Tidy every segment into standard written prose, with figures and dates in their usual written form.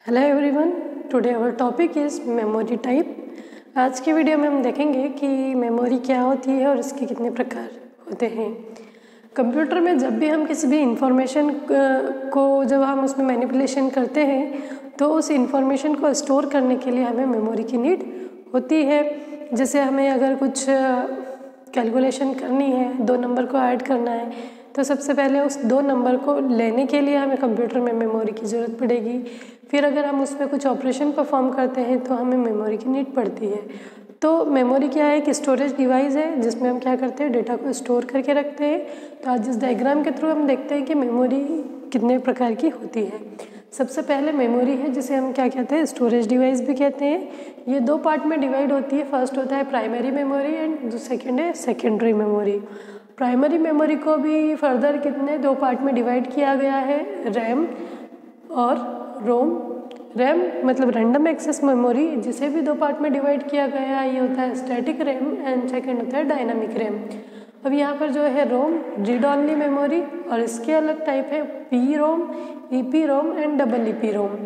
Hello everyone, today our topic is memory type. आज की video में हम देखेंगे कि मेमोरी क्या होती है और इसके कितने प्रकार होते हैं। कंप्यूटर में जब भी हम किसी भी इंफॉर्मेशन को जब हम उसमें मैनिपुलेशन करते हैं तो उस इंफॉर्मेशन को स्टोर करने के लिए हमें मेमोरी की नीड होती है। जैसे हमें अगर कुछ कैलकुलेशन करनी है, 2 नंबर को ऐड करना है, तो सबसे पहले उस 2 नंबर को लेने के लिए हमें कंप्यूटर में मेमोरी की ज़रूरत पड़ेगी। फिर अगर हम उसमें कुछ ऑपरेशन परफॉर्म करते हैं तो हमें मेमोरी की नीड पड़ती है। तो मेमोरी क्या है? एक स्टोरेज डिवाइस है जिसमें हम क्या करते हैं, डेटा को स्टोर करके रखते हैं। तो आज इस डायग्राम के थ्रू हम देखते हैं कि मेमोरी कितने प्रकार की होती है। सबसे पहले मेमोरी है जिसे हम क्या कहते हैं, स्टोरेज डिवाइस भी कहते हैं। ये 2 पार्ट में डिवाइड होती है। फर्स्ट होता है प्राइमरी मेमोरी एंड जो सेकेंड है सेकेंडरी मेमोरी। प्राइमरी मेमोरी को भी फर्दर कितने 2 पार्ट में डिवाइड किया गया है, रैम और रोम। रैम मतलब रैंडम एक्सेस मेमोरी, जिसे भी 2 पार्ट में डिवाइड किया गया है, ये होता है स्टैटिक रैम एंड सेकेंड होता है डायनामिक रैम। अब यहाँ पर जो है रोम, रीड ऑनली मेमोरी, और इसके अलग टाइप है PROM, EPROM and double EPROM.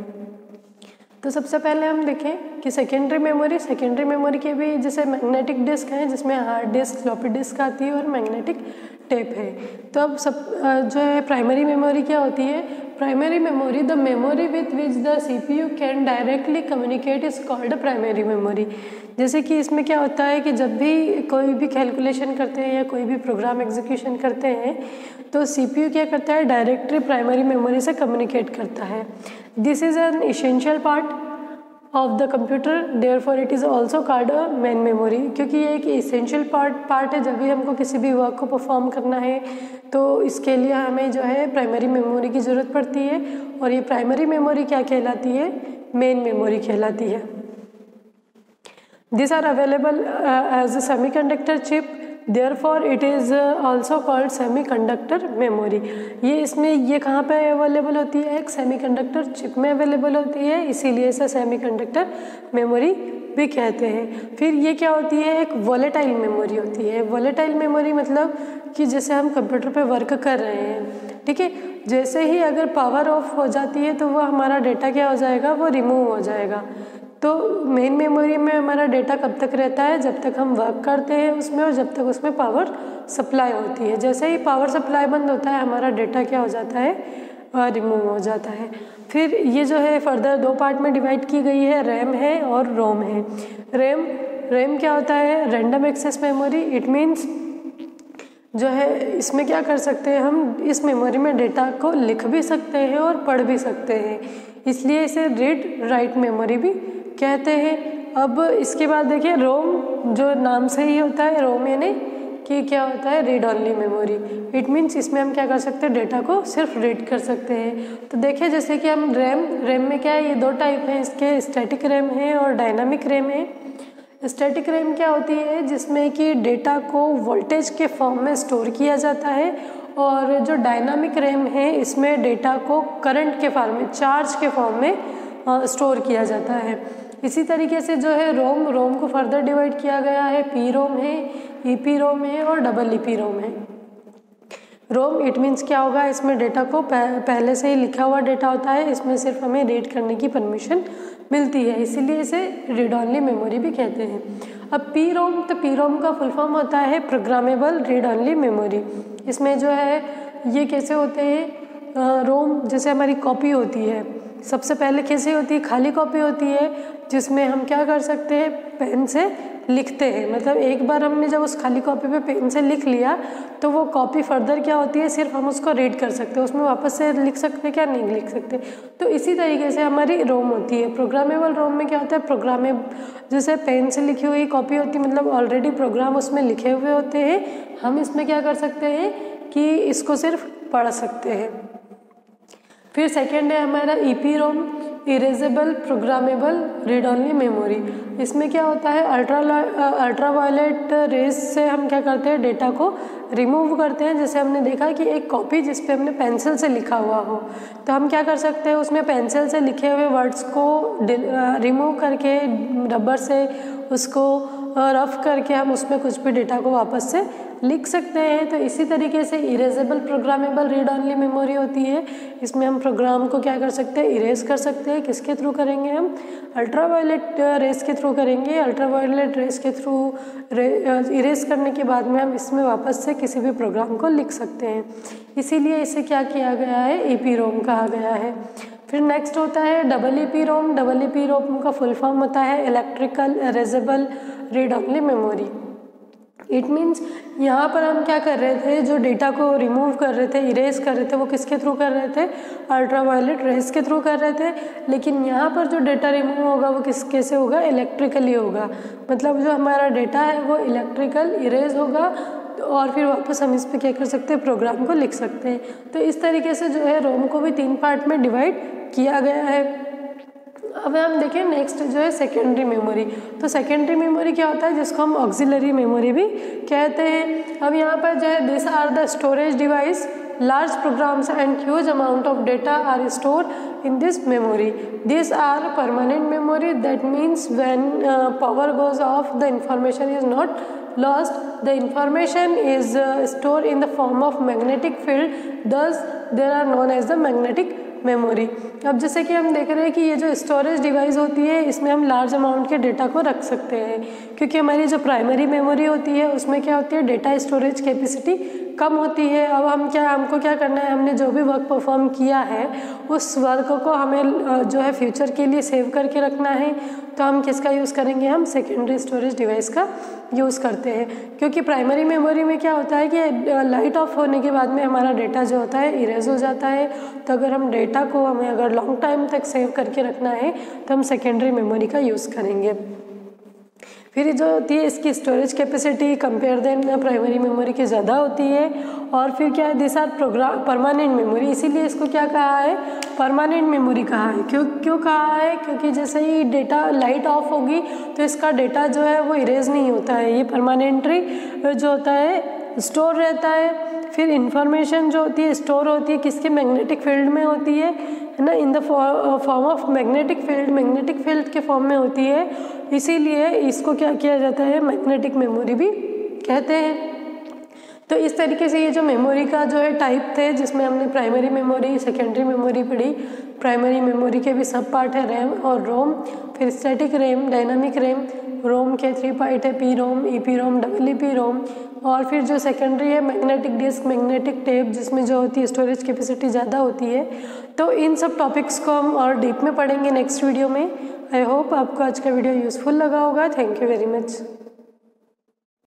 तो सबसे पहले हम देखें कि सेकेंडरी मेमोरी के भी जैसे मैग्नेटिक डिस्क है जिसमें हार्ड डिस्क, फ्लॉपी डिस्क आती है और मैग्नेटिक टेप है। तो अब सब जो है प्राइमरी मेमोरी क्या होती है? Primary memory, the memory with which the CPU can directly communicate is called primary memory. जैसे कि इसमें क्या होता है कि जब भी कोई भी कैलकुलेशन करते हैं या कोई भी प्रोग्राम एग्जीक्यूशन करते हैं तो सीपीयू क्या करता है, डायरेक्टली प्राइमरी मेमोरी से कम्युनिकेट करता है। This is an essential part of the computer, therefore it is also called a main memory. क्योंकि ये एक इसेंशियल पार्ट है। जब भी हमको किसी भी वर्क को परफॉर्म करना है तो इसके लिए हमें जो है प्राइमरी मेमोरी की ज़रूरत पड़ती है, और ये प्राइमरी मेमोरी क्या कहलाती है? मेन मेमोरी कहलाती है। These are available as a semiconductor chip, therefore it is also called semiconductor memory। ये इसमें ये कहाँ पे अवेलेबल होती है? एक सेमीकंडक्टर चिप में अवेलेबल होती है, इसीलिए इसे सेमीकंडक्टर मेमोरी भी कहते हैं। फिर ये क्या होती है? एक वोलेटाइल मेमोरी होती है। वोलेटाइल मेमोरी मतलब कि जैसे हम कंप्यूटर पे वर्क कर रहे हैं, ठीक है, जैसे ही अगर पावर ऑफ हो जाती है तो वो हमारा डेटा क्या हो जाएगा, वो रिमूव हो जाएगा। तो मेन मेमोरी में हमारा डेटा कब तक रहता है? जब तक हम वर्क करते हैं उसमें और जब तक उसमें पावर सप्लाई होती है। जैसे ही पावर सप्लाई बंद होता है हमारा डेटा क्या हो जाता है, रिमूव हो जाता है। फिर ये जो है फर्दर 2 पार्ट में डिवाइड की गई है, रैम है और रोम है। रैम क्या होता है? Random access memory. It means जो है इसमें क्या कर सकते हैं, हम इस मेमोरी में डेटा को लिख भी सकते हैं और पढ़ भी सकते हैं, इसलिए इसे रीड राइट मेमोरी भी कहते हैं। अब इसके बाद देखिए रोम, जो नाम से ही होता है रोम, यानी कि क्या होता है, read only memory. It means इसमें हम क्या कर सकते हैं, डेटा को सिर्फ रीड कर सकते हैं। तो देखिए जैसे कि हम रैम में क्या है, ये 2 टाइप हैं इसके, स्टैटिक रैम है और डायनामिक रैम है। स्टैटिक रैम क्या होती है? जिसमें कि डेटा को वोल्टेज के फॉर्म में स्टोर किया जाता है, और जो डायनामिक रैम है इसमें डेटा को करंट के फॉर्म में, चार्ज के फॉर्म में स्टोर किया जाता है। इसी तरीके से जो है रोम को फर्दर डिवाइड किया गया है, पी रोम है, ईपी रोम है और डबल ईपी रोम है। रोम इट मीन्स क्या होगा, इसमें डेटा को पहले से ही लिखा हुआ डेटा होता है, इसमें सिर्फ हमें रीड करने की परमिशन मिलती है, इसीलिए इसे रीड ऑनली मेमोरी भी कहते हैं। अब पी रोम, तो पी रोम का फुल फॉर्म होता है प्रोग्रामेबल रीड ऑनली मेमोरी। इसमें जो है ये कैसे होते हैं, रोम जैसे हमारी कॉपी होती है, सबसे पहले कैसे होती है, खाली कॉपी होती है जिसमें हम क्या कर सकते हैं, पेन से लिखते हैं। मतलब एक बार हमने जब उस खाली कॉपी पे पेन से लिख लिया तो वो कॉपी फर्दर क्या होती है, सिर्फ हम उसको रीड कर सकते हैं, उसमें वापस से लिख सकते क्या, नहीं लिख सकते। तो इसी तरीके से हमारी रोम होती है। प्रोग्रामेबल रोम में क्या होता है, जैसे पेन से लिखी हुई कॉपी होती है, मतलब ऑलरेडी प्रोग्राम उसमें लिखे हुए होते हैं, हम इसमें क्या कर सकते हैं कि इसको सिर्फ पढ़ सकते हैं। फिर सेकेंड है हमारा EPROM, erasable programmable read only memory. इसमें क्या होता है, अल्ट्रावायलेट रेज से हम क्या करते हैं, डेटा को रिमूव करते हैं। जैसे हमने देखा कि एक कॉपी जिस पे हमने पेंसिल से लिखा हुआ हो, तो हम क्या कर सकते हैं, उसमें पेंसिल से लिखे हुए वर्ड्स को रिमूव करके रबर से उसको रफ करके हम उसमें कुछ भी डेटा को वापस से लिख सकते हैं। तो इसी तरीके से erasable programmable read only memory होती है। इसमें हम प्रोग्राम को क्या कर सकते हैं, इरेज कर सकते हैं। किसके थ्रू करेंगे, हम अल्ट्रावायलेट रेस के थ्रू करेंगे। अल्ट्रावायलेट रेस के थ्रू इरेज करने के बाद में हम इसमें वापस से किसी भी प्रोग्राम को लिख सकते हैं। इसीलिए इसे क्या किया गया है, EPROM कहा गया है। फिर नेक्स्ट होता है EEPROM। EEPROM का फुल फॉर्म होता है electrical erasable read only memory. It means यहाँ पर हम क्या कर रहे थे, जो डेटा को रिमूव कर रहे थे, इरेज कर रहे थे, वो किसके थ्रू कर रहे थे, अल्ट्रावायलेट रेस के थ्रू कर रहे थे। लेकिन यहाँ पर जो डेटा रिमूव होगा वो कैसे होगा, इलेक्ट्रिकली होगा। मतलब जो हमारा डेटा है वो इलेक्ट्रिकल इरेज होगा और फिर वापस हम इस पर क्या कर सकते हैं, प्रोग्राम को लिख सकते हैं। तो इस तरीके से जो है रोम को भी 3 पार्ट में डिवाइड किया गया है। अब हम देखें नेक्स्ट जो है सेकेंडरी मेमोरी। तो सेकेंडरी मेमोरी क्या होता है, जिसको हम ऑक्सिलरी मेमोरी भी कहते हैं। अब यहाँ पर जो है this are the storage device, large programs and huge amount of data are stored in this memory. These are permanent memory. That means when power goes off, the information is not lost. The information is stored in the form of magnetic field. Thus, they are known as the magnetic memory. अब जैसे कि हम देख रहे हैं कि ये जो स्टोरेज डिवाइस होती है, इसमें हम लार्ज अमाउंट के डेटा को रख सकते हैं, क्योंकि हमारी जो प्राइमरी मेमोरी होती है उसमें क्या होती है, डेटा स्टोरेज कैपेसिटी कम होती है। अब हमको क्या करना है, हमने जो भी वर्क परफॉर्म किया है उस वर्क को हमें जो है फ्यूचर के लिए सेव करके रखना है। तो हम किसका यूज़ करेंगे, हम सेकेंडरी स्टोरेज डिवाइस का यूज़ करते हैं। क्योंकि प्राइमरी मेमोरी में क्या होता है कि लाइट ऑफ होने के बाद में हमारा डेटा जो होता है इरेज हो जाता है। तो अगर हम डेटा को हमें अगर लॉन्ग टाइम तक सेव करके रखना है तो हम सेकेंडरी मेमोरी का यूज़ करेंगे। फिर जो होती है इसकी storage capacity compare than primary memory की ज़्यादा होती है। और फिर क्या है, this are program permanent memory, इसीलिए इसको क्या कहा है, परमानेंट मेमोरी कहा है। क्यों कहा है, क्योंकि जैसे ही डेटा लाइट ऑफ होगी तो इसका डेटा जो है वो इरेज नहीं होता है, ये परमानेंटली जो होता है स्टोर रहता है। फिर इंफॉर्मेशन जो होती है स्टोर होती है किसके, मैग्नेटिक फील्ड में होती है ना, in the form of magnetic field के फॉर्म में होती है। इसीलिए इसको क्या किया जाता है, मैग्नेटिक मेमोरी भी कहते हैं। तो इस तरीके से ये जो मेमोरी का जो है टाइप थे, जिसमें हमने प्राइमरी मेमोरी, सेकेंडरी मेमोरी पढ़ी। प्राइमरी मेमोरी के भी सब पार्ट है रैम और रोम। फिर स्टैटिक रैम, डायनामिक रैम, रोम के 3 पार्ट है, PROM, EPROM, EEPROM। और फिर जो सेकेंडरी है मैग्नेटिक डिस्क, मैग्नेटिक टेप, जिसमें जो होती है स्टोरेज कैपेसिटी ज़्यादा होती है। तो इन सब टॉपिक्स को हम और डीप में पढ़ेंगे नेक्स्ट वीडियो में। आई होप आपको आज का वीडियो यूज़फुल लगा होगा। Thank you very much.